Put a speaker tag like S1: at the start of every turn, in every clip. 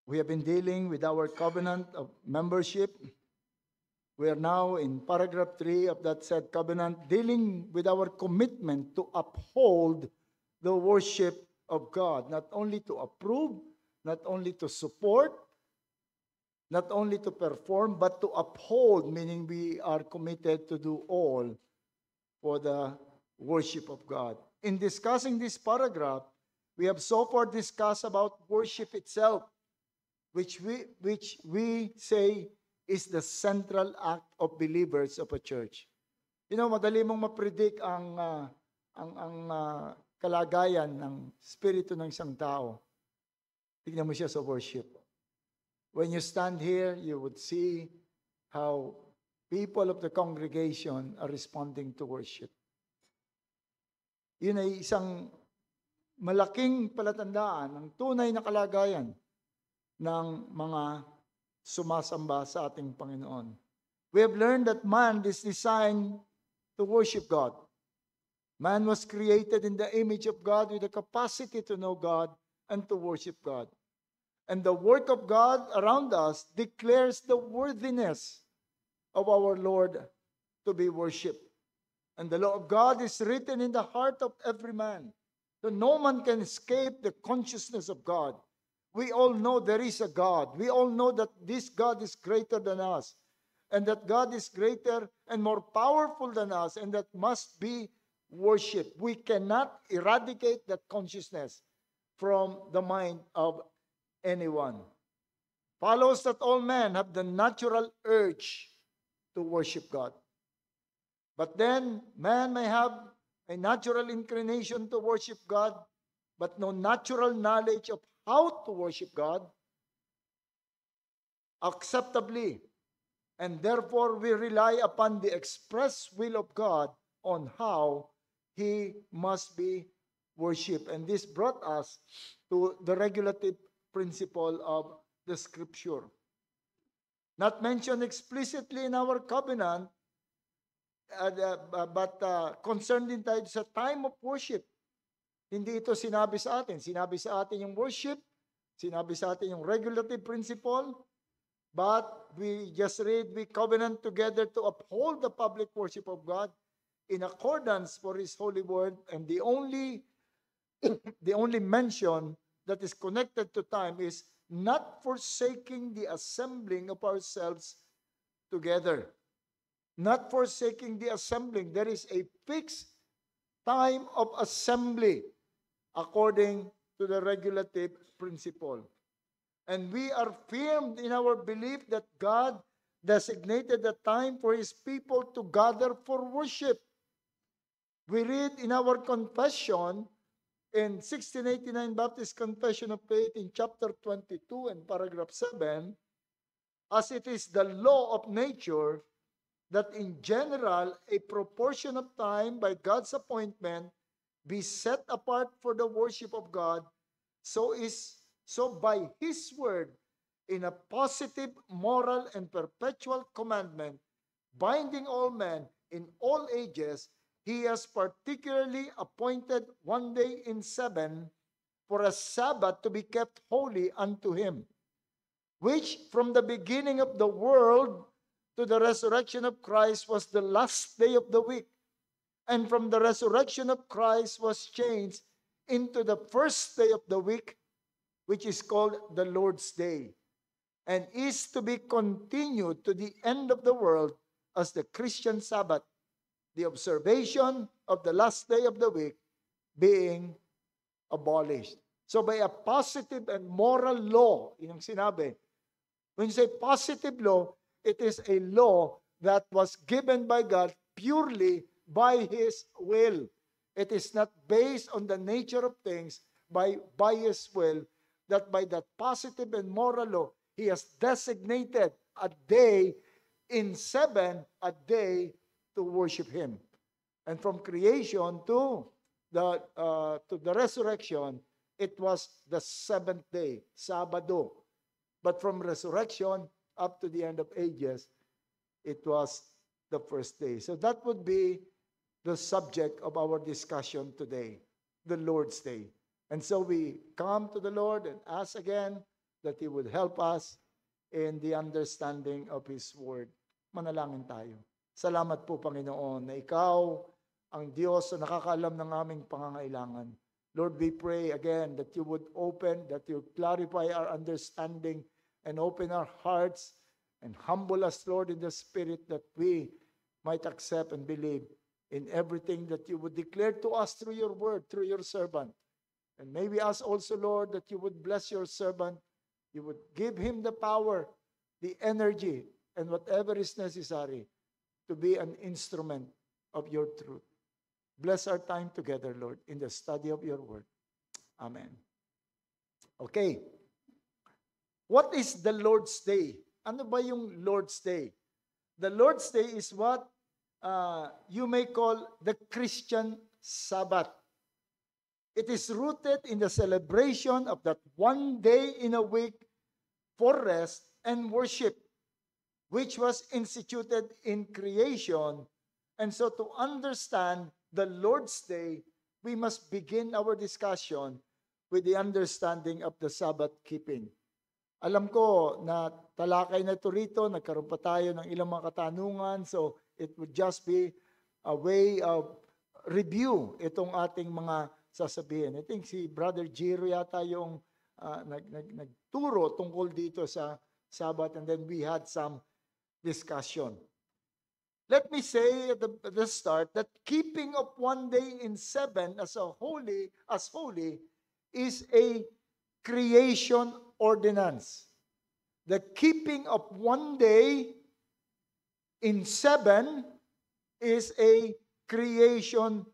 S1: We have been dealing with our covenant of membership. We are now in paragraph 3 of that said covenant, dealing with our commitment to uphold the worship of God, not only to approve, not only to support, not only to perform, but to uphold, meaning we are committed to do all for the worship of God. In discussing this paragraph, we have so far discussed about worship itself, which we say is the central act of believers of a church. Madali mong ma-predict ang kalagayan ng spirito ng isang tao. Tignan mo siya sa worship. When you stand here, you would see how people of the congregation are responding to worship. Yun ay isang malaking palatandaan ng tunay na kalagayan ng mga sumasamba sa ating Panginoon. We have learned that man is designed to worship God. Man was created in the image of God with the capacity to know God and to worship God. And the work of God around us declares the worthiness of our Lord to be worshipped. And the law of God is written in the heart of every man, so no man can escape the consciousness of God. We all know there is a God. We all know that this God is greater than us, and that God is greater and more powerful than us, and that must be worshipped. We cannot eradicate that consciousness from the mind of anyone. Follows that all men have the natural urge to worship God. But then, man may have a natural inclination to worship God, but no natural knowledge of how to worship God acceptably. And therefore, we rely upon the express will of God on how He must be worshipped. And this brought us to the regulative principle of the Scripture. Not mentioned explicitly in our covenant, but concerned din tayo sa time of worship. Hindi ito sinabi sa atin. Sinabi sa atin yung worship, sinabi sa atin yung regulative principle, but we just read, we covenant together to uphold the public worship of God in accordance for His holy word, and the only mention that is connected to time is not forsaking the assembling of ourselves together. Not forsaking the assembling. There is a fixed time of assembly according to the regulative principle. And we are firm in our belief that God designated the time for His people to gather for worship. We read in our confession, in 1689 Baptist Confession of Faith in chapter 22 and paragraph 7, as it is the law of nature that in general a proportion of time by God's appointment be set apart for the worship of God, so by His word in a positive, moral, and perpetual commandment, binding all men in all ages, He has particularly appointed one day in 7 for a Sabbath to be kept holy unto Him, which from the beginning of the world to the resurrection of Christ was the last day of the week, and from the resurrection of Christ was changed into the first day of the week, which is called the Lord's Day, and is to be continued to the end of the world as the Christian Sabbath, the observation of the last day of the week being abolished. So by a positive and moral law, yun ang sinabi. When you say positive law, it is a law that was given by God purely by His will. It is not based on the nature of things, by His will, that by that positive and moral law, He has designated a day in 7, a day to worship Him. And from creation to the resurrection, it was the 7th day, Sabado. But from resurrection up to the end of ages, it was the first day. So that would be the subject of our discussion today, the Lord's Day. And so we come to the Lord and ask again that He would help us in the understanding of His Word. Manalangin tayo. Salamat po, Panginoon, na Ikaw ang Diyos na nakakaalam ng aming pangangailangan. Lord, we pray again that You would open, that You clarify our understanding and open our hearts and humble us, Lord, in the Spirit, that we might accept and believe in everything that You would declare to us through Your Word, through Your servant. And may we ask also, Lord, that You would bless Your servant. You would give him the power, the energy, and whatever is necessary to be an instrument of Your truth. Bless our time together, Lord, in the study of Your Word. Amen. Okay. What is the Lord's Day? Ano ba yung Lord's Day? The Lord's Day is what you may call the Christian Sabbath. It is rooted in the celebration of that one day in a week for rest and worship, which was instituted in creation. And so to understand the Lord's Day, we must begin our discussion with the understanding of the Sabbath keeping. Alam ko na talakay na ito rito, nagkaroon pa tayo ng ilang mga katanungan, so it would just be a way of review itong ating mga sasabihin. I think si Brother Jiro yata yung nagturo tungkol dito sa Sabbath, and then we had some discussion. Let me say at the start that keeping of one day in seven as holy is a creation ordinance. The keeping of one day in seven is a creation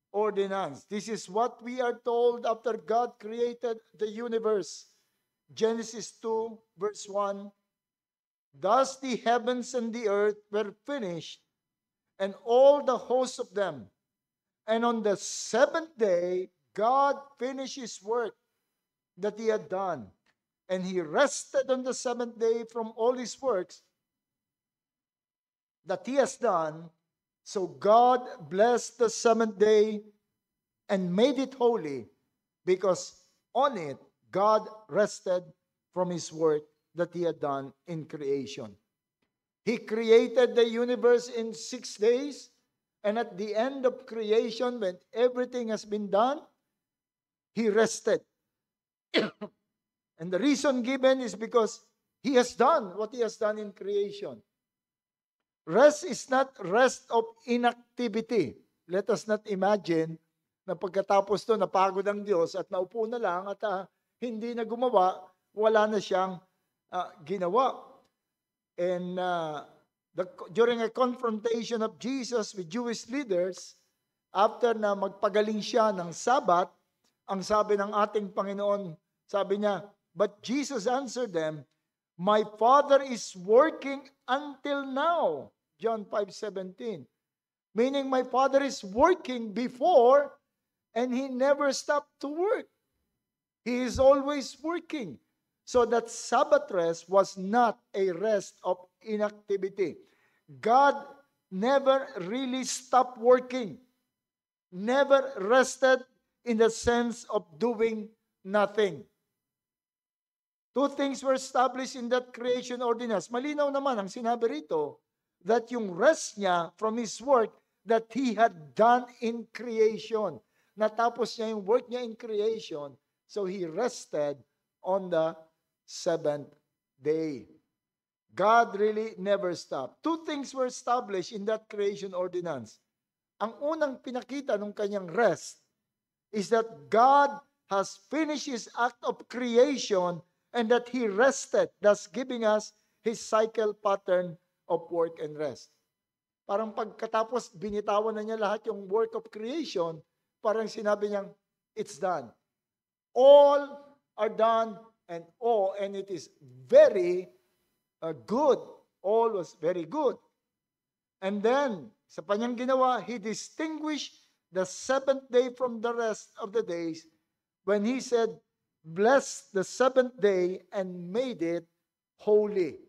S1: ordinance. This is what we are told after God created the universe. Genesis 2 verse 1. Thus the heavens and the earth were finished, and all the hosts of them. And on the seventh day, God finished His work that He had done. And He rested on the seventh day from all His works that He has done. So God blessed the seventh day and made it holy, because on it God rested from His work that He had done in creation. He created the universe in 6 days, and at the end of creation, when everything has been done, He rested. And the reason given is because He has done what He has done in creation. Rest is not rest of inactivity. Let us not imagine na pagkatapos to napagod ang Diyos at naupo na lang at hindi na gumawa, wala na siyang ginawa. And during a confrontation of Jesus with Jewish leaders, after na magpagaling siya ng Sabat, ang sabi ng ating Panginoon, sabi niya, but Jesus answered them, my Father is working until now. John 5:17. Meaning my Father is working before and He never stopped to work. He is always working. So that Sabbath rest was not a rest of inactivity. God never really stopped working. Never rested in the sense of doing nothing. Two things were established in that creation ordinance. Malinaw naman ang sinabi rito that yung rest niya from His work that He had done in creation. Natapos niya yung work niya in creation, so He rested on the seventh day. God really never stopped. Two things were established in that creation ordinance. Ang unang pinakita ng kanyang rest is that God has finished His act of creation and that He rested, thus giving us His cycle pattern of work and rest. Parang pagkatapos, binitawan na niya lahat yung work of creation, parang sinabi niyang, it's done. All are done and it is very good. All was very good. And then, sa kanyang ginawa, He distinguished the seventh day from the rest of the days when He said, bless the seventh day and made it holy.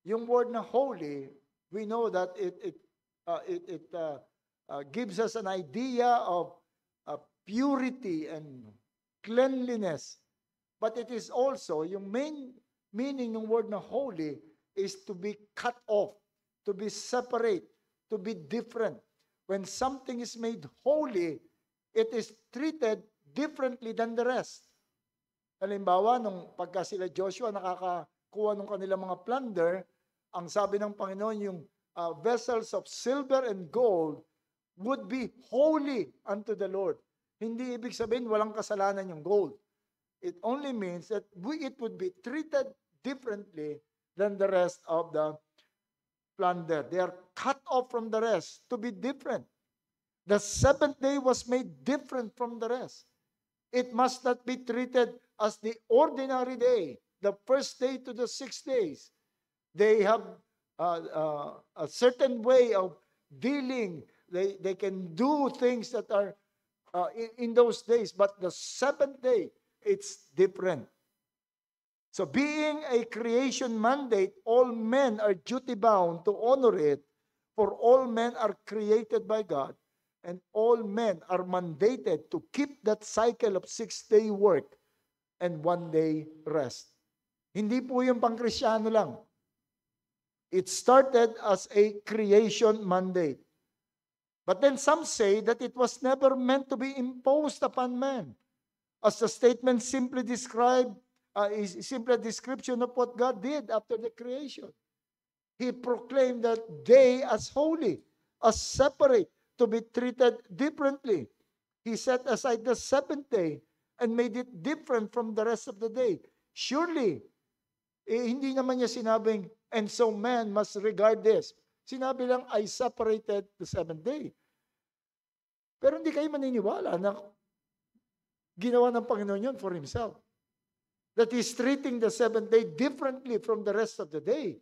S1: Yung word na holy, we know that it gives us an idea of purity and cleanliness. But it is also, yung main meaning ng word na holy is to be cut off, to be separate, to be different. When something is made holy, it is treated differently than the rest. Halimbawa, nung pagka sila Joshua nakakakuha ng kanilang mga plunder, ang sabi ng Panginoon, yung vessels of silver and gold would be holy unto the Lord. Hindi ibig sabihin walang kasalanan yung gold. It only means that it would be treated differently than the rest of the plunder. They are cut off from the rest to be different. The seventh day was made different from the rest. It must not be treated as the ordinary day, the first day to the 6 days. They have a certain way of dealing. They can do things that are in those days, but the seventh day, it's different. So being a creation mandate, all men are duty bound to honor it, for all men are created by God, and all men are mandated to keep that cycle of 6-day work and 1-day rest. Hindi po yung pang-Krisyano lang. It started as a creation mandate. But then some say that it was never meant to be imposed upon man. As the statement simply described, is simply a description of what God did after the creation. He proclaimed that day as holy, as separate, to be treated differently. He set aside the seventh day and made it different from the rest of the day. Surely, hindi naman niya sinabing, and so man must regard this. Sinabi lang, I separated the seventh day. Pero hindi kayo maniniwala na ginawa ng Panginoon yun for Himself. That He's treating the seventh day differently from the rest of the day.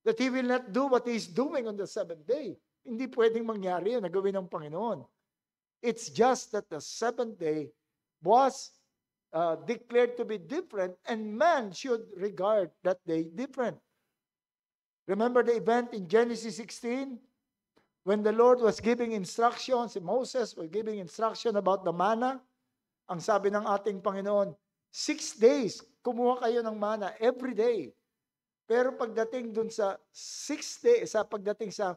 S1: That He will not do what He's doing on the seventh day. Hindi pwedeng mangyari yun na gawin ng Panginoon. It's just that the seventh day was declared to be different, and man should regard that day different. Remember the event in Genesis 16? When the Lord was giving instructions, Moses was giving instruction about the manna, ang sabi ng ating Panginoon, 6 days, kumuha kayo ng manna every day. Pero pagdating dun sa 6 days, pagdating sa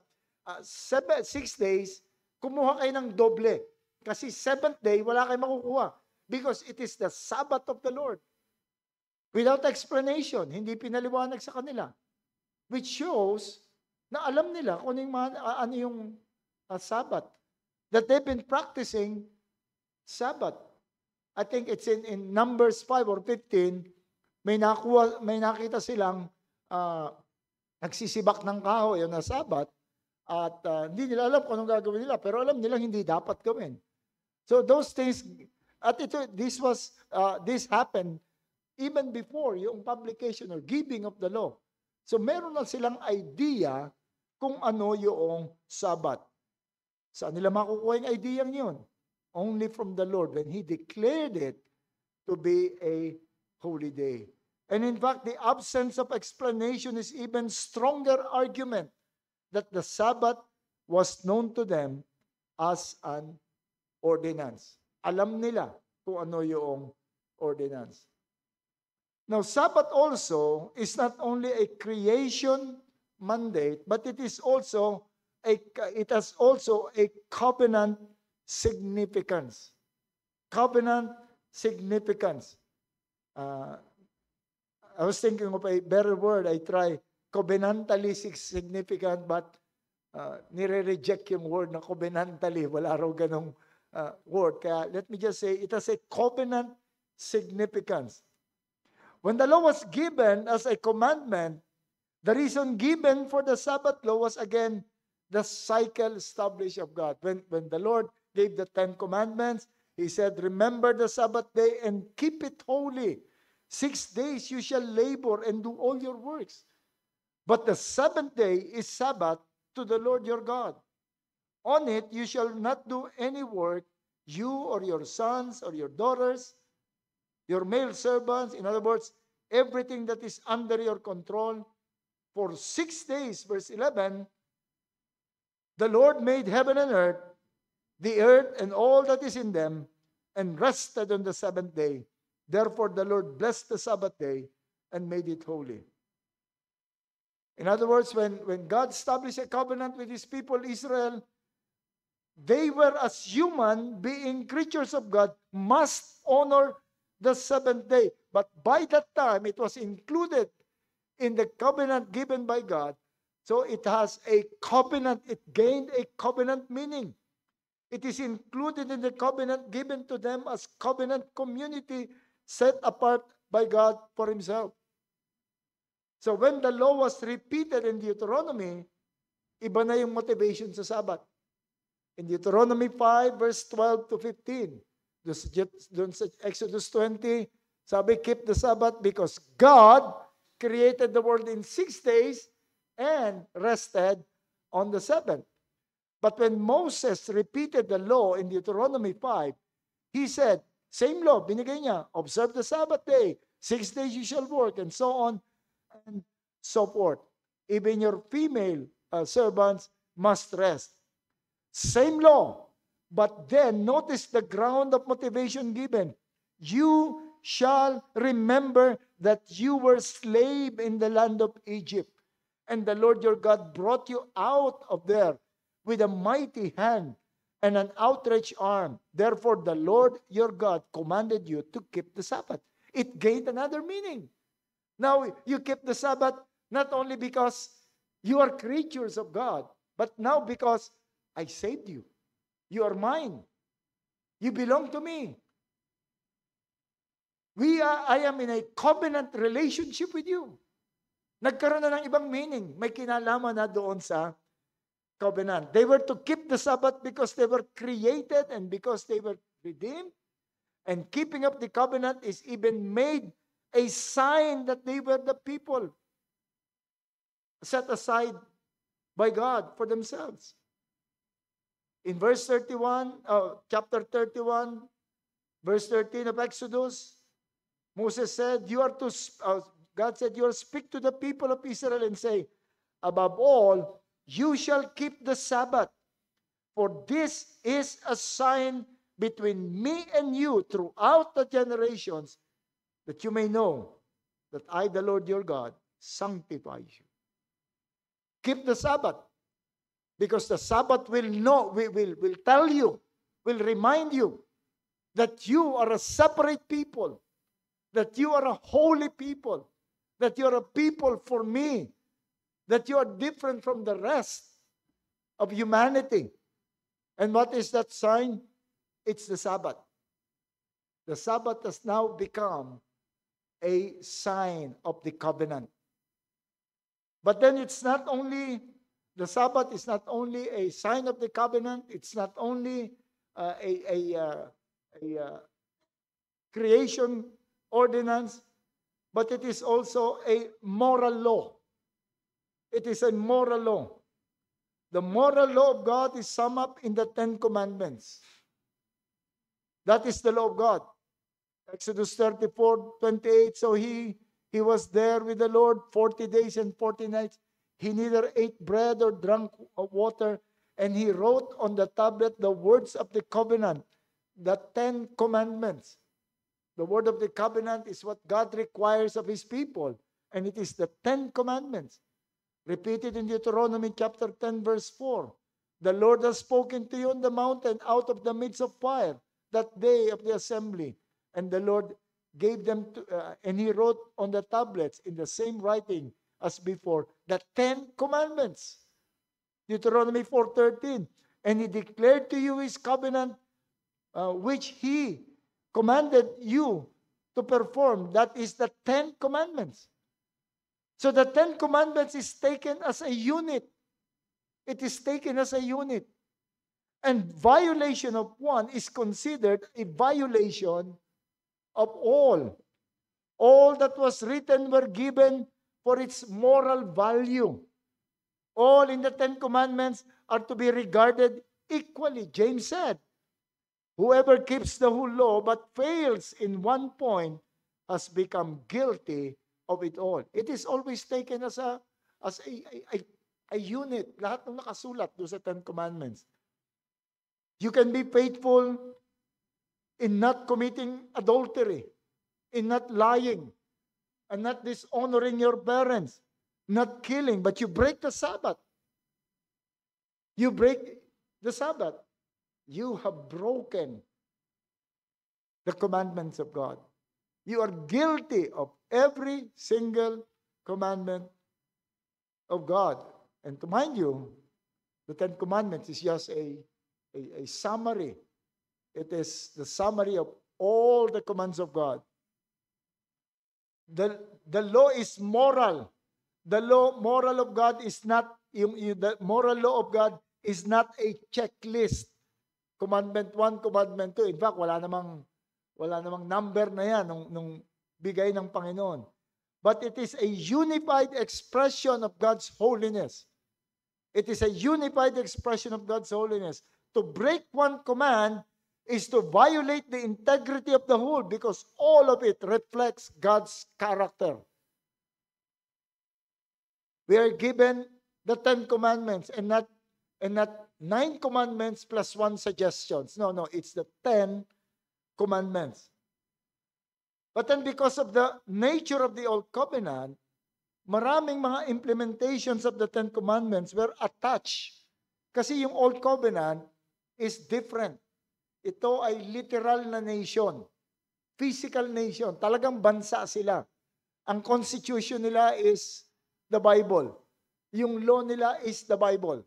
S1: 6 days, kumuha kayo ng doble. Kasi 7th day, wala kayong makukuha. Because it is the Sabbath of the Lord. Without explanation, hindi pinaliwanag sa kanila. Which shows na alam nila kung ano yung Sabbath. That they've been practicing Sabbath. I think it's in Numbers 5 or 15, may nakita silang nagsisibak ng kahoy na Sabbath at hindi nila alam kung anong gagawin nila, pero alam nila hindi dapat gawin. So those things, at this happened even before yung publication or giving of the law. So meron na silang idea kung ano yung Sabbath. Saan nila makukuha yung idea yun? Only from the Lord when He declared it to be a holy day. And in fact, the absence of explanation is even stronger argument that the Sabbath was known to them as an ordinance. Alam nila kung ano yung ordinance. Now, Sabbath also is not only a creation mandate, but it has also a covenant significance. Covenant significance. I was thinking of a better word. I try covenantally significant, but nire-reject yung word na covenantally. Wala raw ganong word. Kaya let me just say, it has a covenant significance. When the law was given as a commandment, the reason given for the Sabbath law was again the cycle established of God. When the Lord gave the 10 commandments, He said, remember the Sabbath day and keep it holy. 6 days you shall labor and do all your works. But the 7th day is Sabbath to the Lord your God. On it you shall not do any work, you or your sons or your daughters, your male servants, in other words, everything that is under your control. For 6 days, verse 11, the Lord made heaven and earth, the earth and all that is in them, and rested on the 7th day. Therefore, the Lord blessed the Sabbath day and made it holy. In other words, when God established a covenant with his people, Israel, they were, as human, being creatures of God, must honor the seventh day. But by that time, it was included in the covenant given by God. So it has a covenant, it gained a covenant meaning. It is included in the covenant given to them as covenant community set apart by God for himself. So when the law was repeated in Deuteronomy, iba na yung motivation sa Sabbath. In Deuteronomy 5, verse 12 to 15, doon sa Exodus 20, sabi, keep the Sabbath because God created the world in 6 days and rested on the seventh. But when Moses repeated the law in Deuteronomy 5, he said, same law, binigay niya, observe the Sabbath day, 6 days you shall work, and so on and so forth. Even your female servants must rest. Same law, but then notice the ground of motivation given. You shall remember that you were slave in the land of Egypt, and the Lord your God brought you out of there with a mighty hand and an outstretched arm. Therefore, the Lord your God commanded you to keep the Sabbath. It gained another meaning. Now, you keep the Sabbath not only because you are creatures of God, but now because I saved you. You are mine. You belong to me. I am in a covenant relationship with you. Nagkaroon na ng ibang meaning. May kinalaman na doon sa covenant. They were to keep the Sabbath because they were created and because they were redeemed. And keeping up the covenant is even made a sign that they were the people set aside by God for themselves. In verse 31, chapter 31, verse 13 of Exodus, Moses said, God said, you are speak to the people of Israel and say, above all, you shall keep the Sabbath, for this is a sign between me and you throughout the generations, that you may know that I, the Lord your God, sanctify you. Keep the Sabbath, because the Sabbath will tell you, will remind you that you are a separate people, that you are a holy people, that you are a people for me, that you are different from the rest of humanity. And what is that sign? It's the Sabbath. The Sabbath has now become a sign of the covenant. But then it's not only, the Sabbath is not only a sign of the covenant, it's not only a creation ordinance, but it is also a moral law. It is a moral law. The moral law of God is summed up in the 10 Commandments. That is the law of God. Exodus 34:28. So he was there with the Lord 40 days and 40 nights. He neither ate bread or drank water, and he wrote on the tablet the words of the covenant, the 10 Commandments. The word of the covenant is what God requires of his people, and it is the 10 Commandments. Repeated in Deuteronomy chapter 10, verse 4. The Lord has spoken to you on the mountain out of the midst of fire, that day of the assembly. And the Lord gave them and he wrote on the tablets in the same writing as before, the 10 Commandments. Deuteronomy 4:13. And he declared to you his covenant, which he commanded you to perform. That is the 10 Commandments. So the 10 Commandments is taken as a unit. It is taken as a unit. And violation of one is considered a violation of all. All that was written were given for its moral value. All in the 10 Commandments are to be regarded equally. James said, whoever keeps the whole law but fails in one point has become guilty of it all. It is always taken as a unit. Lahat ng nakasulat doon sa 10 Commandments. You can be faithful in not committing adultery. in not lying, and not dishonoring your parents, not killing, but you break the Sabbath. You break the Sabbath. You have broken the commandments of God. You are guilty of every single commandment of God. And to mind you, the Ten Commandments is just a summary. It is the summary of all the commands of God. The law is moral. The moral of God is not, the moral law of God is not a checklist. Commandment 1, Commandment 2. In fact, wala namang number na yan nung bigay ng Panginoon. But it is a unified expression of God's holiness. It is a unified expression of God's holiness. To break one command is to violate the integrity of the whole, because all of it reflects God's character. We are given the 10 commandments and not 9 commandments plus 1 suggestions. No, it's the 10 commandments. But then because of the nature of the Old Covenant, maraming mga implementations of the 10 commandments were attached. Kasi yung Old Covenant is different. Ito ay literal na nation. Physical nation. Talagang bansa sila. Ang constitution nila is the Bible. Yung law nila is the Bible.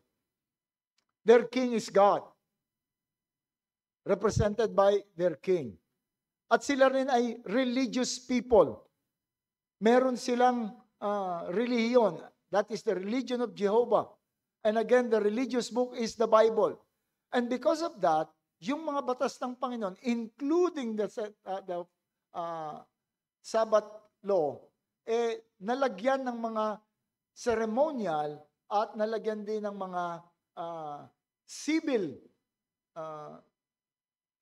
S1: Their king is God. Represented by their king. At sila rin ay religious people. Meron silang religion. That is the religion of Jehovah. And again, the religious book is the Bible. And because of that, yung mga batas ng Panginoon, including the Sabbath law, nalagyan ng mga ceremonial at nalagyan din ng mga civil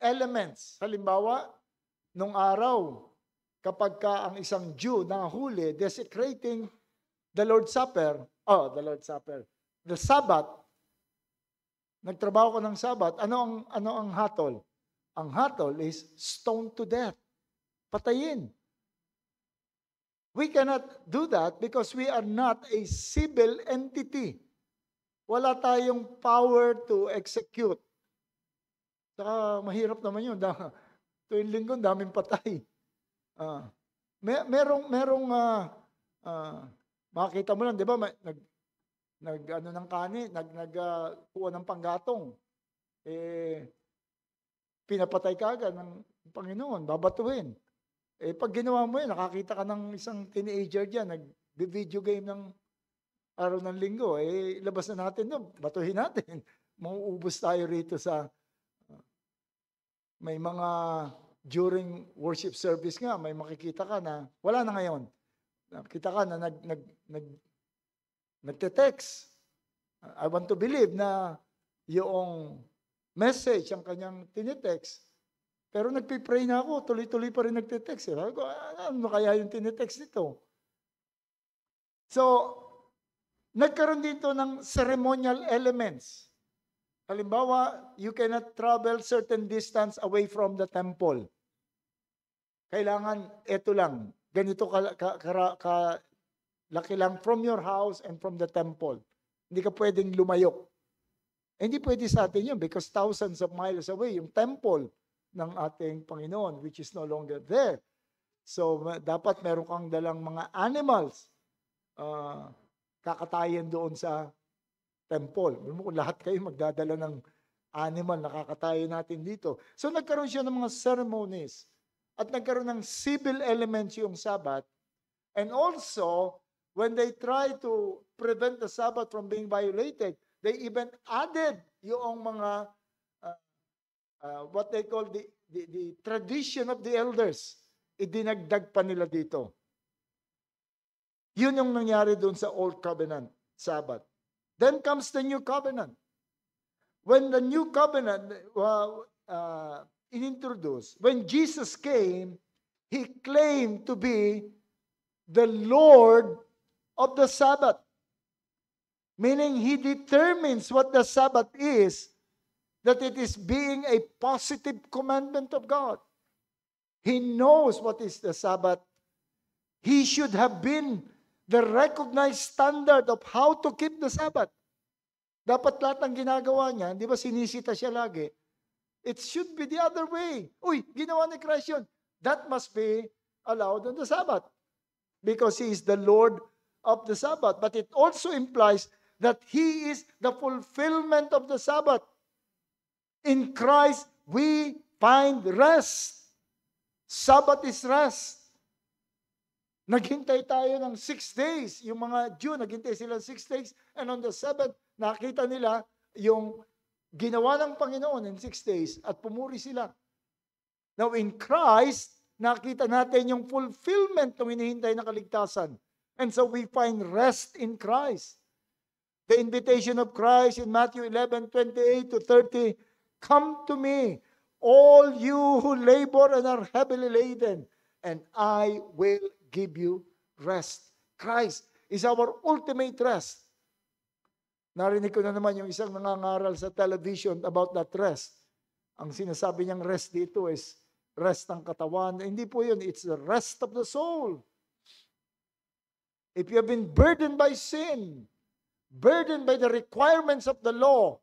S1: elements. Halimbawa, nung araw, kapag ka ang isang Jew nahuli desecrating the Sabbath, nagtrabaho ko ng Sabbath, ano ang hatol? Ang hatol is stoned to death. Patayin. We cannot do that because we are not a civil entity. Wala tayong power to execute. Saka mahirap naman yun. Tuwing linggo, daming patay. Makita mo lang, di ba, nagkuha ng panggatong. Pinapatay ka agad ng Panginoon, babatuhin. Pag ginawa mo yun, nakakita ka ng isang teenager dyan, nag-video game ng araw ng linggo, labas na natin doon, batuhin natin. Mauubos tayo rito sa, may mga, during worship service nga, may makikita ka na, wala na ngayon. Nakita ka na nagte-text. I want to believe na yung message ang kanyang tinitext. Pero nagpipray na ako, tuloy-tuloy pa rin nagte-text. Ano kaya yung tinitext nito? So, nagkaroon dito ng ceremonial elements. Halimbawa, you cannot travel certain distance away from the temple. Kailangan, ito lang, ganito laki lang from your house and from the temple. Hindi ka pwedeng lumayo. Hindi pwede sa atin yun because thousands of miles away, yung temple ng ating Panginoon, which is no longer there. So, dapat meron kang dalang mga animals, kakatayin doon sa temple. Kung lahat kayo magdadala ng animal na kakatayin natin dito. So, nagkaroon siya ng mga ceremonies at nagkaroon ng civil elements yung Sabbath. And also, when they try to prevent the Sabbath from being violated, they even added yung mga what they call the tradition of the elders. Idinagdag pa nila dito. Yun yung nangyari doon sa Old Covenant Sabbath. Then comes the New Covenant. When the New Covenant introduced, when Jesus came, He claimed to be the Lord of the Sabbath. Meaning, He determines what the Sabbath is, that it is being a positive commandment of God. He knows what is the Sabbath. He should have been the recognized standard of how to keep the Sabbath. Dapat lahat ng ginagawa niya, di ba sinisita siya lagi? It should be the other way. Uy, ginawa ni Christ yun. That must be allowed on the Sabbath. Because He is the Lord of the Sabbath. But it also implies that He is the fulfillment of the Sabbath. In Christ, we find rest. Sabbath is rest. Naghintay tayo ng 6 days. Yung mga Jew, naghintay sila 6 days. And on the 7th, nakita nila yung ginawa ng Panginoon in 6 days at pumuri sila. Now in Christ, nakita natin yung fulfillment ng hinihintay na kaligtasan. And so we find rest in Christ. The invitation of Christ in Matthew 11:28 to 30, "Come to me, all you who labor and are heavily laden, and I will give you rest." Christ is our ultimate rest. Narinig ko na naman yung isang nangangaral sa television about that rest. Ang sinasabi niyang rest dito is rest ng katawan. Hindi po yun. It's the rest of the soul. If you have been burdened by sin, burdened by the requirements of the law,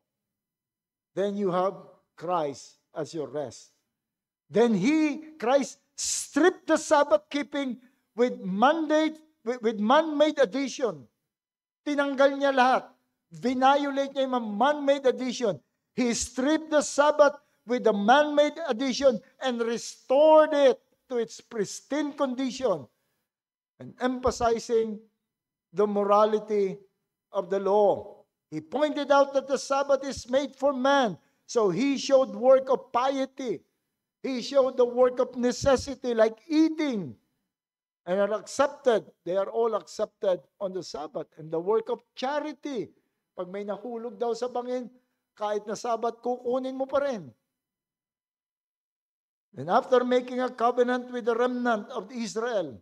S1: then you have Christ as your rest. Then Christ, stripped the Sabbath keeping with man-made addition. Tinanggal niya lahat. Violate niya yung man-made addition. He stripped the Sabbath with the man-made addition and restored it to its pristine condition, and emphasizing the morality of the law. He pointed out that the Sabbath is made for man, so He showed work of piety. He showed the work of necessity like eating, and are accepted. They are all accepted on the Sabbath. And the work of charity. Pag may nahulog daw sa bangin, kahit na Sabbath, kukunin mo pa rin. And after making a covenant with the remnant of Israel,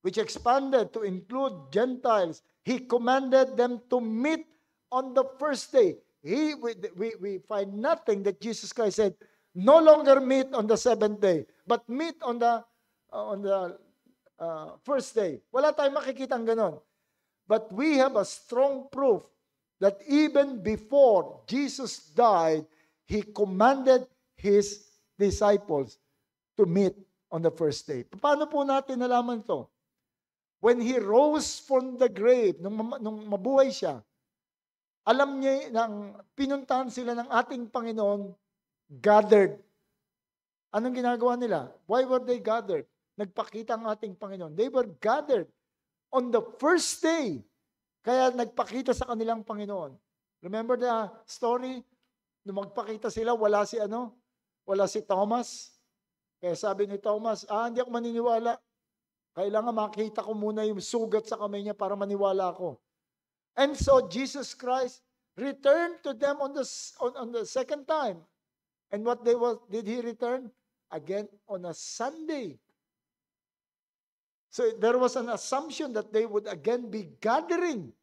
S1: which expanded to include Gentiles, He commanded them to meet on the first day. We find nothing that Jesus Christ said, no longer meet on the 7th day, but meet on the first day. Wala tayong makikitang ganon. But we have a strong proof that even before Jesus died, He commanded His disciples to meet on the first day. Paano po natin nalaman to? When He rose from the grave, nung mabuhay siya, alam niya nang pinuntahan sila ng ating Panginoon, gathered. Anong ginagawa nila? Why were they gathered? Nagpakita ang ating Panginoon. They were gathered on the first day. Kaya nagpakita sa kanilang Panginoon. Remember the story? Nung magpakita sila, wala si Thomas. Kaya sabi ni Thomas, hindi ako maniniwala. Kailangan makita ko muna yung sugat sa kamay niya para maniwala ako. And so Jesus Christ returned to them on the second time. And what did He return? Again on a Sunday. So there was an assumption that they would again be gathering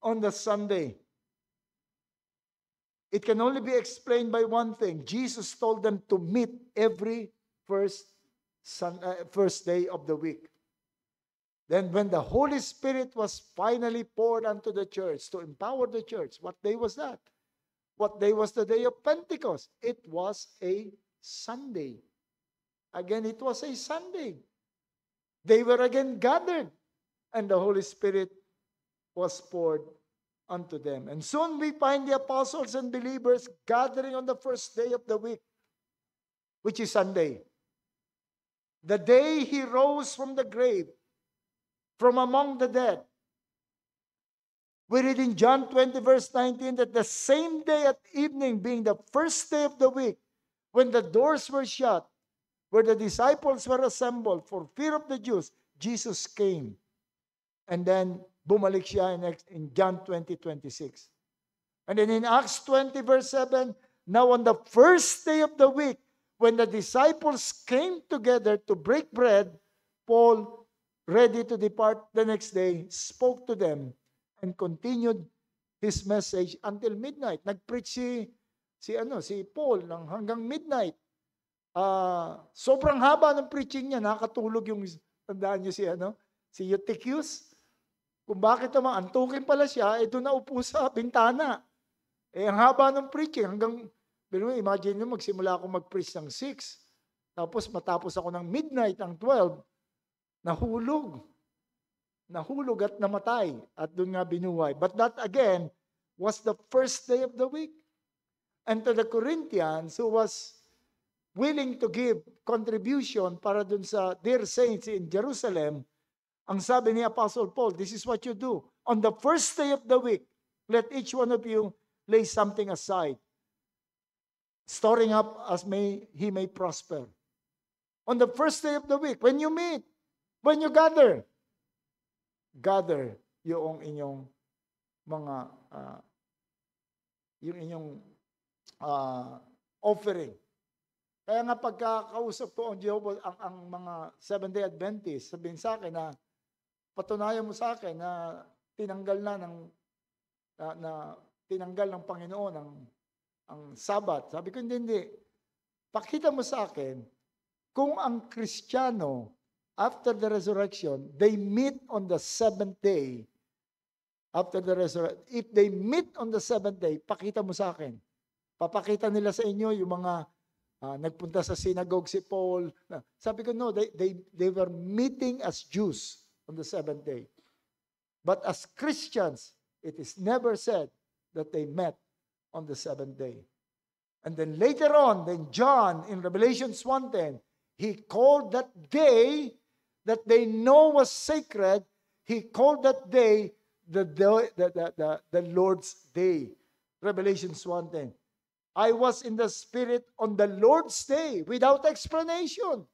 S1: on the Sunday. It can only be explained by one thing. Jesus told them to meet every first day of the week. Then when the Holy Spirit was finally poured onto the church to empower the church, what day was that? What day was the day of Pentecost? It was a Sunday. Again, it was a Sunday. They were again gathered, and the Holy Spirit was poured unto them. And soon we find the apostles and believers gathering on the first day of the week, which is Sunday. The day He rose from the grave, from among the dead. We read in John 20 verse 19 that the same day at evening, being the first day of the week, when the doors were shut, where the disciples were assembled for fear of the Jews, Jesus came. And then bumalik siya in John 20:26. And then in Acts 20 verse 7, now on the first day of the week, when the disciples came together to break bread, Paul, ready to depart the next day, spoke to them and continued his message until midnight. Nag-preach si Paul hanggang midnight. sobrang haba ng preaching niya, nakatulog yung, tandaan niyo si Eutychus. Kung bakit naman, antukin pala siya, doon naupo sa bintana. Ang haba ng preaching, hanggang, imagine nyo, magsimula ako mag-preach ng 6, tapos matapos ako ng midnight, ng 12, nahulog at namatay, at doon nga binuhay. But that again, was the first day of the week. And to the Corinthians, who was willing to give contribution para dun sa dear saints in Jerusalem, ang sabi ni Apostle Paul, this is what you do. On the first day of the week, let each one of you lay something aside, storing up as he may prosper. On the first day of the week, when you meet, when you gather yung inyong mga, yung inyong offering. Kaya nga pagkakausap ko ang Jehovah, ang mga Seventh-day Adventists, sabihin sa akin na, patunayan mo sa akin na tinanggal ng Panginoon ang Sabat. Sabi ko, hindi. Pakita mo sa akin kung ang Kristiyano, after the resurrection, they meet on the seventh day. After the resurrection, if they meet on the seventh day, pakita mo sa akin. Papakita nila sa inyo yung mga nagpunta sa synagogue si Paul. Sabi ko, no, they were meeting as Jews on the seventh day. But as Christians, it is never said that they met on the seventh day. And then later on, then John in Revelation 1:10, he called that day that they know was sacred, he called that day the Lord's Day. Revelation 1:10. I was in the Spirit on the Lord's Day without explanation.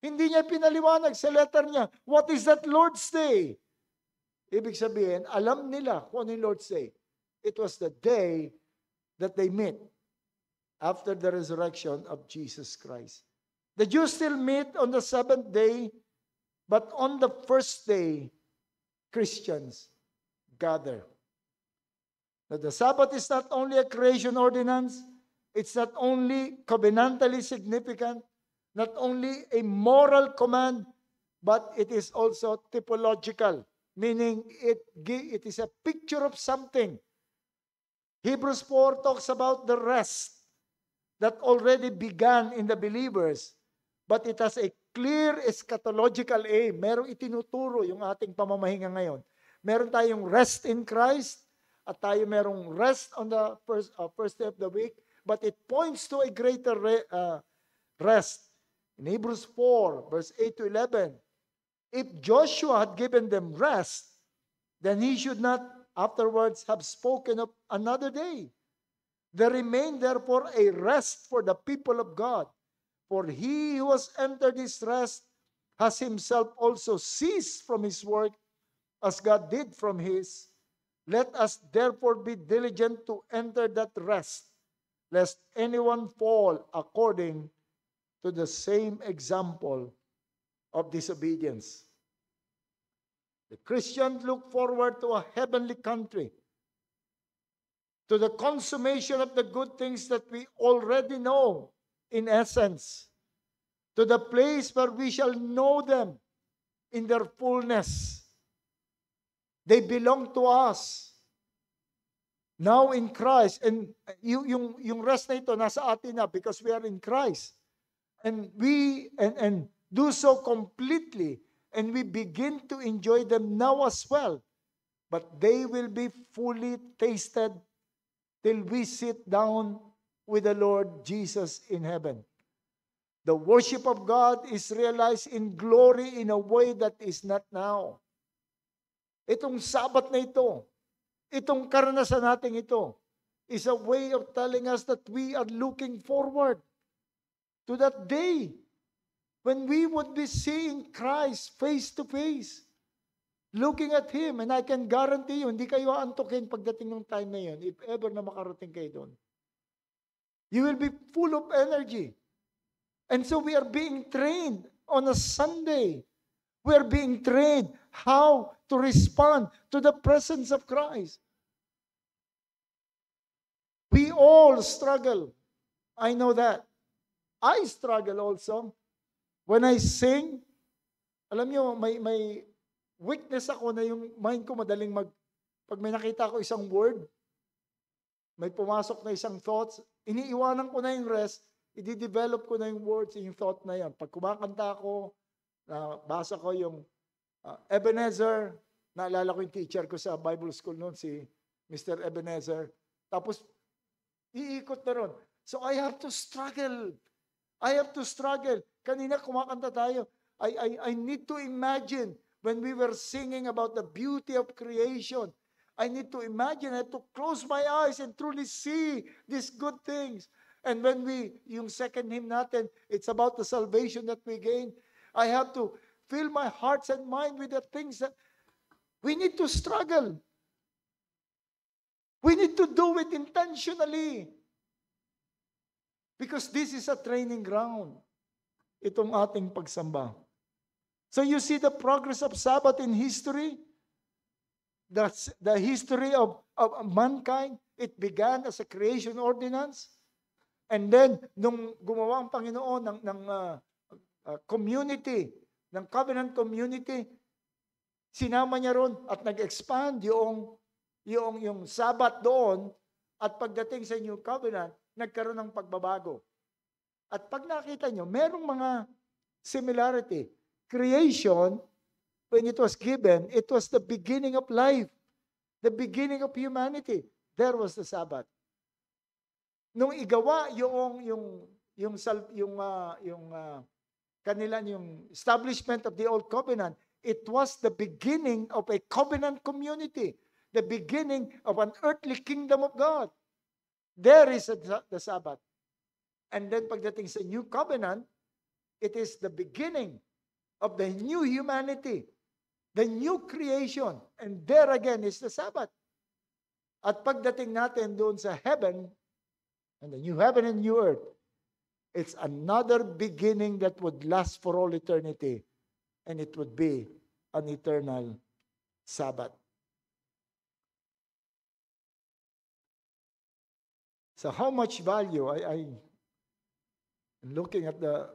S1: Hindi niya pinaliwanag sa letter niya, what is that Lord's Day? Ibig sabihin, alam nila kung ano yung Lord's Day. It was the day that they met after the resurrection of Jesus Christ. The Jews still meet on the seventh day, but on the first day, Christians gather. Now, the Sabbath is not only a creation ordinance, it's not only covenantally significant, not only a moral command, but it is also typological, meaning it is a picture of something. Hebrews 4 talks about the rest that already began in the believers, but it has a clear eschatological aim. Merong itinuturo yung ating pamamahinga ngayon. Meron tayong rest in Christ, at tayo merong rest on the first day of the week, but it points to a greater rest. In Hebrews 4, verse 8 to 11, if Joshua had given them rest, then he should not afterwards have spoken of another day. There remained therefore a rest for the people of God. For he who has entered his rest has himself also ceased from his work as God did from his. Let us therefore be diligent to enter that rest, lest anyone fall according to the same example of disobedience. The Christians look forward to a heavenly country, to the consummation of the good things that we already know in essence, to the place where we shall know them in their fullness. They belong to us now in Christ. And yung rest na ito nasa atin na because we are in Christ. And we and do so completely, and we begin to enjoy them now as well. But they will be fully tasted till we sit down with the Lord Jesus in heaven. The worship of God is realized in glory in a way that is not now. Itong Sabat na ito, itong karanasan natin ito, is a way of telling us that we are looking forward to that day when we would be seeing Christ face to face, looking at Him. And I can guarantee you, hindi kayo aantukin pagdating ng time na yun, if ever na makarating kayo doon. You will be full of energy. And so we are being trained on a Sunday. We are being trained how to respond to the presence of Christ. We all struggle. I know that. I struggle also. When I sing, alam nyo, may weakness ako na yung mind ko madaling pag may nakita ko isang word, may pumasok na isang thoughts, iniiwanan ko na yung rest, i-develop ko na yung words, yung thought na yan. Pag kumakanta ako, basa ko yung Ebenezer, naalala ko yung teacher ko sa Bible school noon, si Mr. Ebenezer. Tapos, iikot na ron. So, I have to struggle. I have to struggle. Kanina kumakanta tayo. I need to imagine when we were singing about the beauty of creation. I need to imagine, I have to close my eyes and truly see these good things. And when yung second hymn natin, it's about the salvation that we gain. I have to fill my hearts and mind with the things that we need to struggle. We need to do it intentionally. Because this is a training ground. Itong ating pagsamba. So you see the progress of Sabbath in history. The history of mankind, it began as a creation ordinance. And then, nung gumawa ang Panginoon ng community, ng covenant community, sinama niya ron at nag-expand yung Sabbath doon, at pagdating sa New Covenant, nagkaroon ng pagbabago. At pag nakita nyo, merong mga similarity. Creation, when it was given, it was the beginning of life, the beginning of humanity. There was the Sabbath. Nung igawa yung establishment of the Old Covenant, it was the beginning of a covenant community, the beginning of an earthly kingdom of God. There is the Sabbath. And then pagdating sa New Covenant, it is the beginning of the new humanity, the new creation. And there again is the Sabbath. At pagdating natin doon sa heaven, and the new heaven and new earth, it's another beginning that would last for all eternity. And it would be an eternal Sabbath. So how much value, I'm looking at the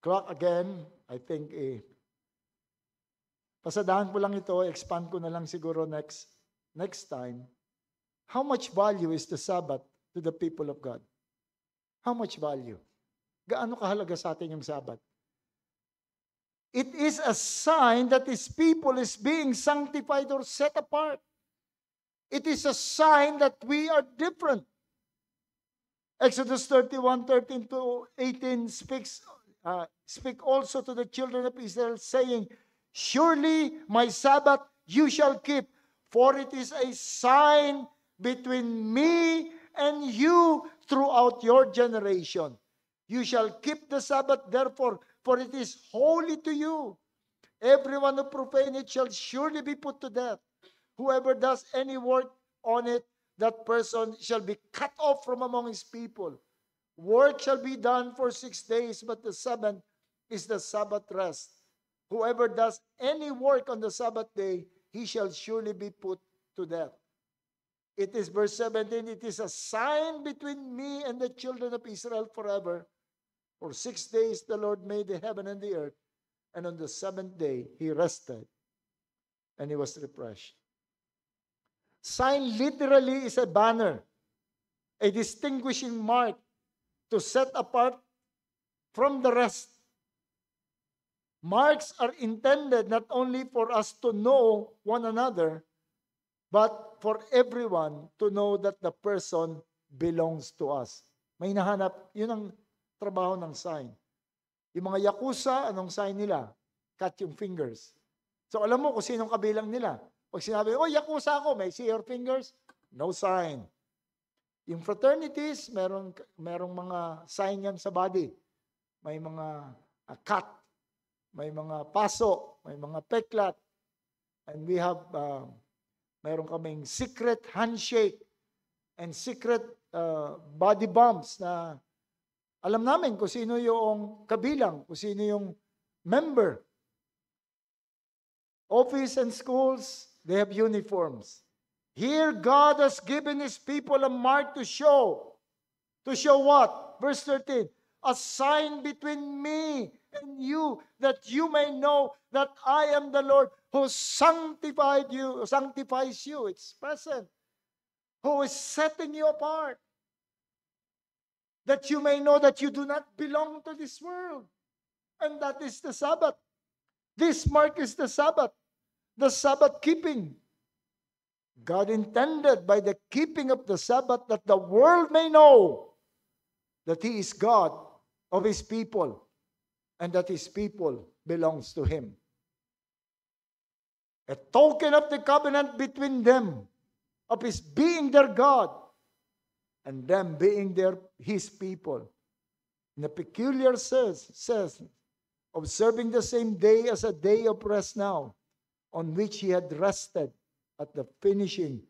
S1: clock again, I think, pasadahan ko lang ito, expand ko na lang siguro next time. How much value is the Sabbath to the people of God? How much value? Gaano kahalaga sa atin yung Sabbath? It is a sign that His people is being sanctified or set apart. It is a sign that we are different. Exodus 31:13-18 speak also to the children of Israel, saying, surely my Sabbath you shall keep, for it is a sign between me and you throughout your generation. You shall keep the Sabbath, therefore, for it is holy to you. Everyone who profane it shall surely be put to death. Whoever does any work on it, that person shall be cut off from among his people. Work shall be done for 6 days, but the seventh is the Sabbath rest. Whoever does any work on the Sabbath day, he shall surely be put to death. It is verse 17, it is a sign between me and the children of Israel forever. For 6 days the Lord made the heaven and the earth, and on the seventh day he rested, and he was refreshed. Sign literally is a banner, a distinguishing mark to set apart from the rest. Marks are intended not only for us to know one another, but for everyone to know that the person belongs to us. May nahanap, yun ang trabaho ng sign. Yung mga Yakuza, anong sign nila? Cut yung fingers. So alam mo kung sinong kabilang nila. Pag sinabi, oh, Yakuza ako, may see your fingers? No sign. Yung fraternities, merong mga sign yan sa body. May mga cut, may mga paso, may mga peklat. And we have, meron kaming secret handshake and secret body bumps na alam namin kung sino yung kabilang, kung sino yung member. Office and schools, they have uniforms. Here, God has given His people a mark to show. To show what? verse 13, a sign between me and you, that you may know that I am the Lord who sanctifies you. It's present. Who is setting you apart. That you may know that you do not belong to this world. And that is the Sabbath. This mark is the Sabbath keeping. God intended by the keeping of the Sabbath that the world may know that He is God of His people and that His people belongs to Him. A token of the covenant between them, of His being their God and them being His people. In a peculiar says, observing the same day as a day of rest now, on which He had rested at the finishing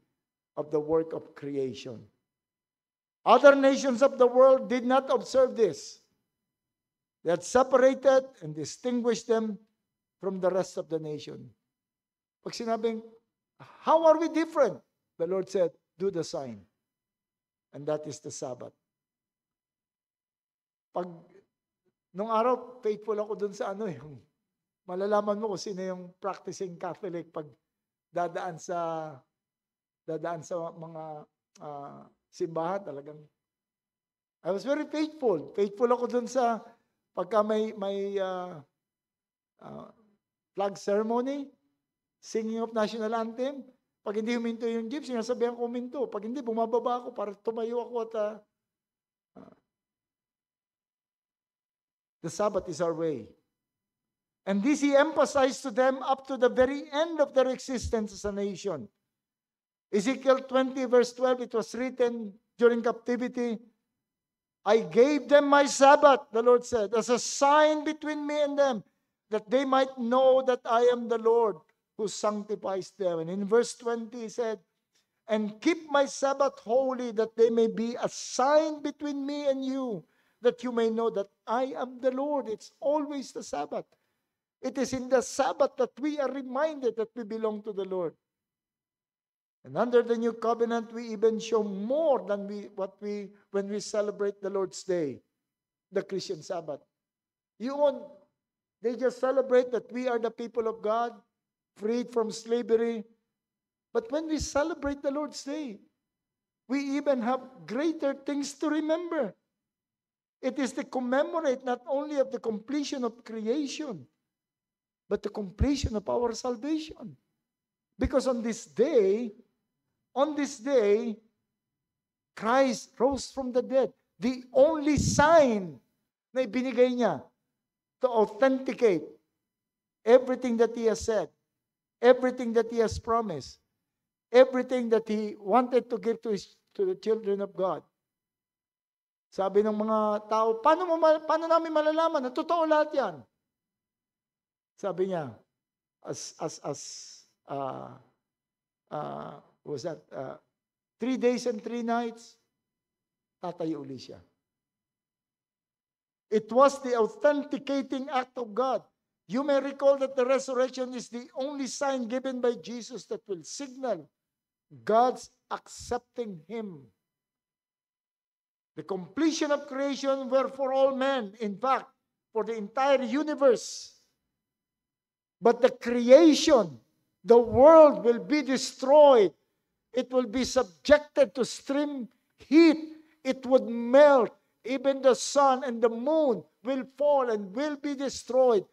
S1: of the work of creation. Other nations of the world did not observe this. They had separated and distinguished them from the rest of the nation. Pag sinabing, how are we different? The Lord said, do the sign. And that is the Sabbath. Nung araw, faithful ako dun sa yung malalaman mo kung sino yung practicing Catholic pag dadaan sa mga simbahan talagang. I was very faithful. Faithful ako dun sa pagka may flag ceremony, singing of national anthem. Pag hindi huminto yung jeep, sinasabihan ko huminto. Pag hindi, bumababa ako para tumayo ako at the Sabbath is our way. And this He emphasized to them up to the very end of their existence as a nation. Ezekiel 20 verse 12, it was written during captivity, I gave them my Sabbath, the Lord said, as a sign between me and them, that they might know that I am the Lord who sanctifies them. And in verse 20 He said, and keep my Sabbath holy, that they may be a sign between me and you, that you may know that I am the Lord. It's always the Sabbath. It is in the Sabbath that we are reminded that we belong to the Lord. And under the new covenant, we even show more than when we celebrate the Lord's Day, the Christian Sabbath. They just celebrate that we are the people of God, freed from slavery. But when we celebrate the Lord's Day, we even have greater things to remember. It is to commemorate not only of the completion of creation, but the completion of our salvation. Because on this day, Christ rose from the dead. The only sign na ibinigay niya to authenticate everything that He has said, everything that He has promised, everything that He wanted to give to the children of God. Sabi ng mga tao, paano namin malalaman na totoo lahat yan? Sabi niya, was that 3 days and 3 nights, tatayo uli siya. It was the authenticating act of God. You may recall that the resurrection is the only sign given by Jesus that will signal God's accepting Him. The completion of creation were for all men, in fact, for the entire universe. But the creation, the world will be destroyed. It will be subjected to extreme heat. It would melt. Even the sun and the moon will fall and will be destroyed.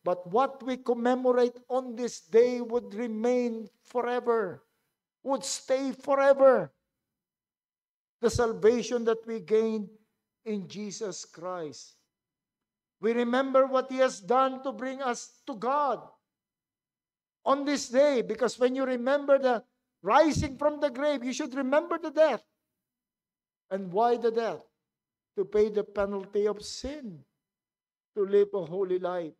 S1: But what we commemorate on this day would remain forever, would stay forever. The salvation that we gained in Jesus Christ. We remember what He has done to bring us to God on this day, because when you remember the rising from the grave, you should remember the death. And why the death? To pay the penalty of sin, to live a holy life.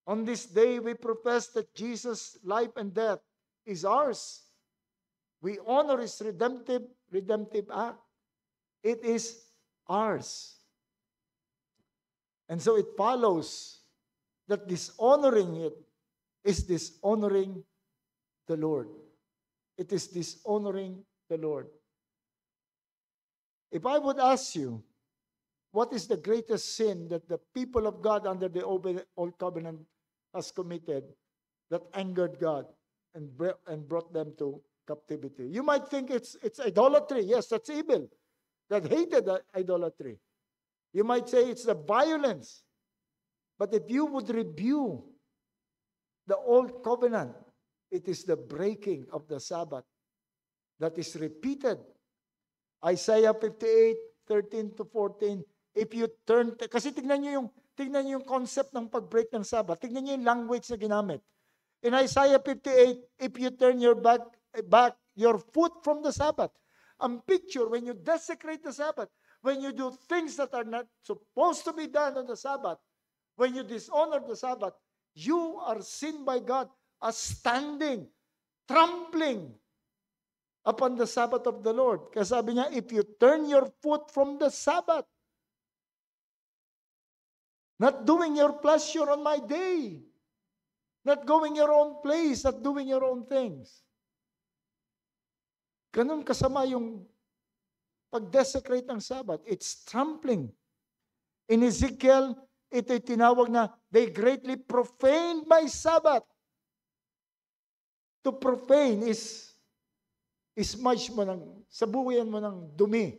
S1: On this day, we profess that Jesus' life and death is ours. We honor His redemptive act. It is ours. And so it follows that dishonoring it is dishonoring the Lord. It is dishonoring the Lord. If I would ask you, what is the greatest sin that the people of God under the old covenant has committed that angered God and brought them to captivity? You might think it's idolatry. Yes, that's evil. God hated idolatry. You might say it's the violence. But if you would review the old covenant, it is the breaking of the Sabbath that is repeated. Isaiah 58:13-14. If you turn, kasi tignan niyo yung concept ng pag-break ng Sabbath. Tignan niyo yung language na ginamit. In Isaiah 58, if you turn your back your foot from the Sabbath. Ang picture, when you desecrate the Sabbath, when you do things that are not supposed to be done on the Sabbath, when you dishonor the Sabbath, you are seen by God as standing, trampling upon the Sabbath of the Lord. Kaya sabi niya, if you turn your foot from the Sabbath, not doing your pleasure on my day, not going your own place, not doing your own things. Ganun kasama yung pag-desecrate ng Sabbath. It's trampling. In Ezekiel, ito'y tinawag na, they greatly profane my Sabbath. To profane is smudge mo sabuyan mo ng dumi.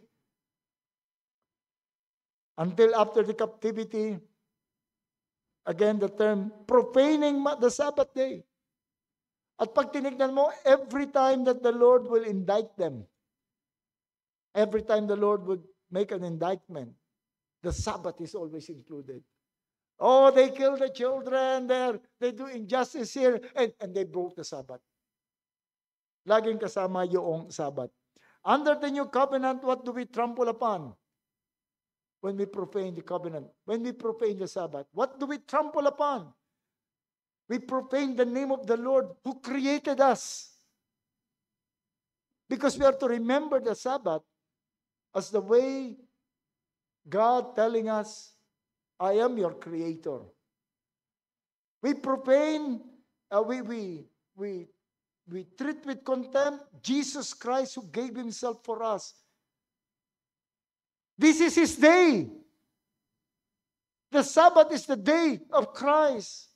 S1: Until after the captivity, again, the term, profaning the Sabbath day. At pag tinignan mo, every time that the Lord will indict them, every time the Lord would make an indictment, the Sabbath is always included. Oh, they kill the children there, they do injustice here, and they broke the Sabbath. Laging kasama yung Sabbath. Under the new covenant, what do we trample upon? When we profane the covenant, when we profane the Sabbath, what do we trample upon? We profane the name of the Lord who created us. Because we are to remember the Sabbath as the way God telling us, I am your creator. We profane, we treat with contempt Jesus Christ who gave himself for us. This is his day. The Sabbath is the day of Christ.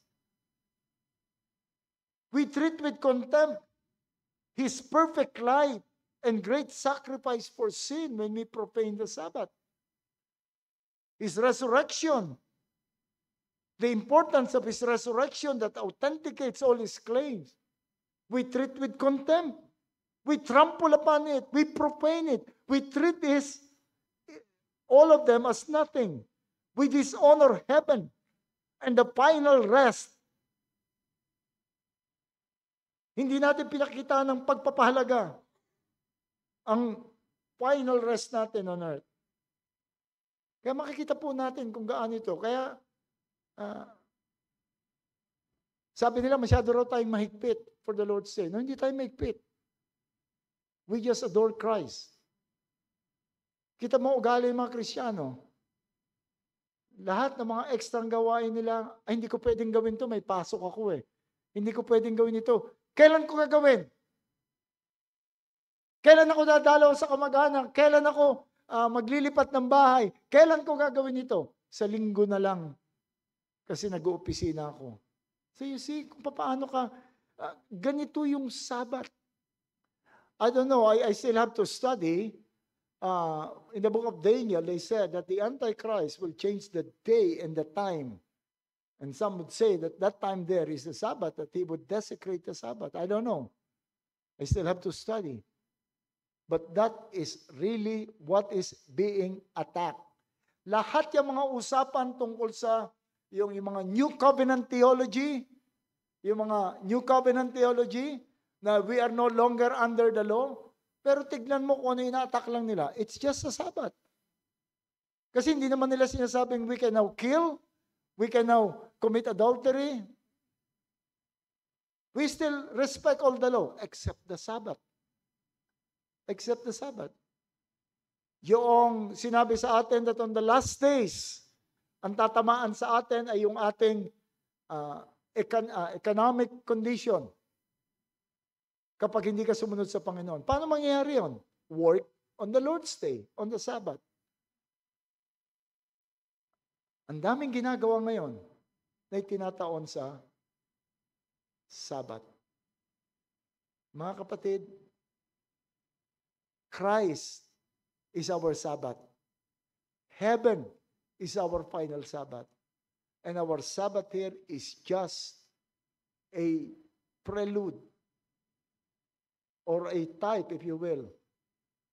S1: We treat with contempt his perfect life and great sacrifice for sin when we profane the Sabbath. His resurrection, the importance of his resurrection that authenticates all his claims, we treat with contempt. We trample upon it. We profane it. We treat all of them as nothing. We dishonor heaven and the final rest. Hindi natin pinakita ng pagpapahalaga ang final rest natin on earth. Kaya makikita po natin kung gaano ito. Kaya, sabi nila masyado raw tayong mahigpit for the Lord's Day. No, hindi tayo mahigpit. We just adore Christ. Kita mo ugali ng mga Kristiyano. Lahat ng mga ekstrang gawain nila, ay hindi ko pwedeng gawin to, may pasok ako eh. Hindi ko pwedeng gawin ito. Kailan ko gagawin? Kailan ako dadalaw sa kamag-anak? Kailan ako maglilipat ng bahay? Kailan ko gagawin ito? Sa linggo na lang. Kasi nag-uopisina ako. So you see, kung paano ka, ganito yung Sabbath. I don't know, I still have to study. In the book of Daniel, they said that the Antichrist will change the day and the time. And some would say that that time there is the Sabbath, that he would desecrate the Sabbath. I don't know. I still have to study. But that is really what is being attacked. Lahat yung mga usapan tungkol sa yung mga New Covenant theology, na we are no longer under the law, pero tignan mo kung ano ina-attack lang nila. It's just a Sabbath. Kasi hindi naman nila sinasabing we can now kill, we can now commit adultery. We still respect all the law except the Sabbath. Except the Sabbath. Yung sinabi sa atin that on the last days, ang tatamaan sa atin ay yung ating economic condition. Kapag hindi ka sumunod sa Panginoon. Paano mangyayari yun? Work on the Lord's Day, on the Sabbath. Ang daming ginagawa ngayon na itinataon sa Sabat. Mga kapatid, Christ is our Sabbath. Heaven is our final Sabbath. And our Sabbath here is just a prelude or a type, if you will,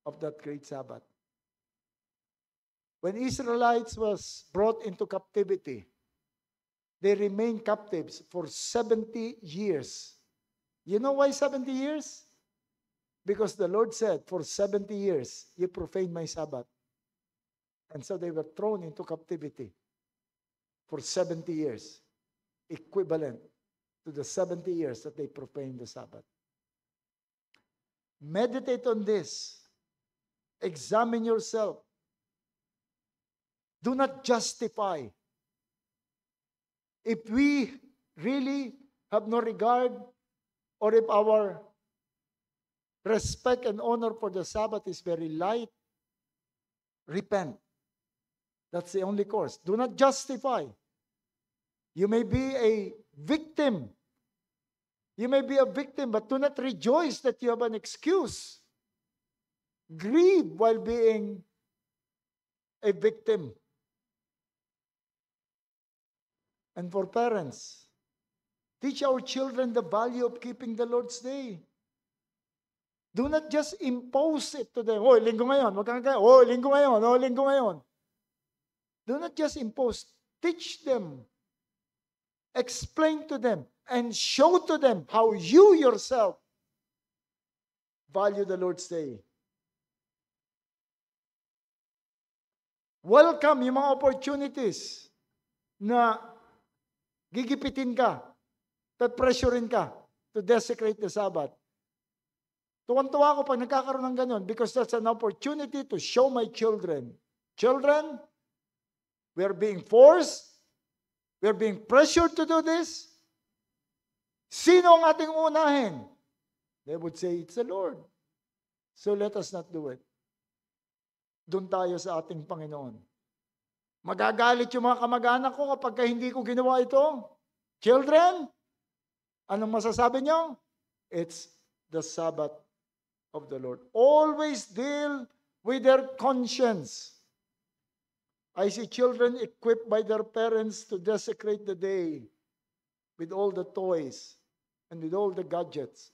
S1: of that great Sabbath. When Israelites was brought into captivity, they remained captives for 70 years. You know why 70 years? Because the Lord said, for 70 years, you profane my Sabbath. And so they were thrown into captivity for 70 years, equivalent to the 70 years that they profaned the Sabbath. Meditate on this. Examine yourself. Do not justify. If we really have no regard, or if our respect and honor for the Sabbath is very light, repent. That's the only course. Do not justify. You may be a victim. You may be a victim, but do not rejoice that you have an excuse. Grieve while being a victim. And for parents, teach our children the value of keeping the Lord's Day. Do not just impose it to them. Oh, linggo ngayon. Oh, linggo ngayon. Oh, linggo ngayon. Do not just impose. Teach them. Explain to them. And show to them how you yourself value the Lord's Day. Welcome yung mga opportunities na gigipitin ka, pressurein ka to desecrate the Sabbath. Tuwan-tuwa ako pag nagkakaroon ng ganyan because that's an opportunity to show my children. Children, we are being forced, we are being pressured to do this. Sino ang ating unahin? They would say, it's the Lord. So let us not do it. Doon tayo sa ating Panginoon. Magagalit yung mga kamag-anak ko kapag hindi ko ginawa ito. Children, anong masasabi niyo? It's the Sabbath of the Lord. Always deal with their conscience. I see children equipped by their parents to desecrate the day with all the toys and with all the gadgets.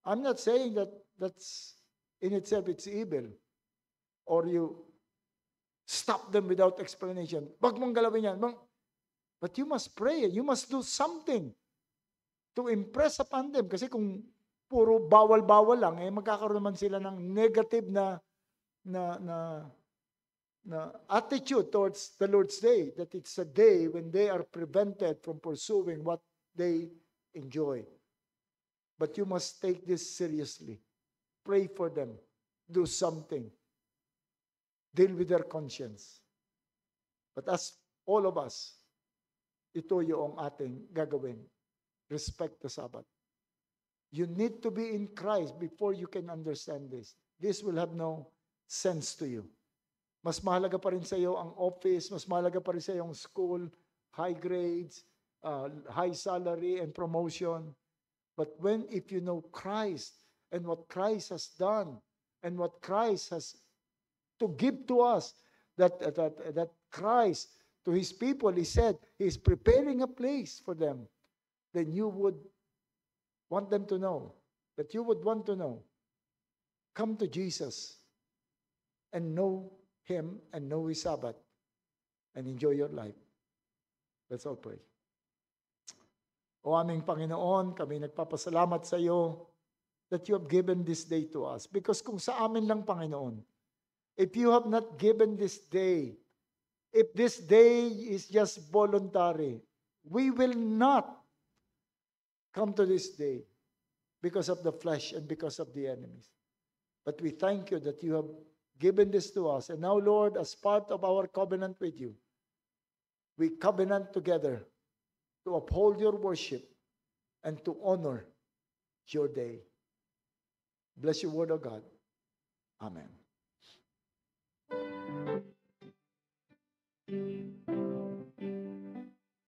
S1: I'm not saying that that's in itself it's evil. Or you stop them without explanation. Wag mong galawin yan. But you must pray. You must do something to impress upon them. Kasi kung puro bawal-bawal lang, magkakaroon naman sila ng negative na attitude towards the Lord's Day. That it's a day when they are prevented from pursuing what they enjoy. But you must take this seriously. Pray for them. Do something. Deal with their conscience. But as all of us, ito yung ating gagawin. Respect the Sabbath. You need to be in Christ before you can understand this. This will have no sense to you. Mas mahalaga pa rin sa iyo ang office, mas mahalaga pa rin sa iyo ang school, high grades, high salary and promotion. But if you know Christ and what Christ has done and what Christ has to give to us, that Christ to his people, he said, he is preparing a place for them, then you would want them to know, that you would want to know, come to Jesus and know him and know his Sabbath and enjoy your life. Let's all pray. O aming Panginoon, kami nagpapasalamat sa iyo that you have given this day to us. Because kung sa amin lang, Panginoon, if you have not given this day, if this day is just voluntary, we will not come to this day because of the flesh and because of the enemies. But we thank you that you have given this to us. And now, Lord, as part of our covenant with you, we covenant together to uphold your worship and to honor your day. Bless your word, O God. Amen.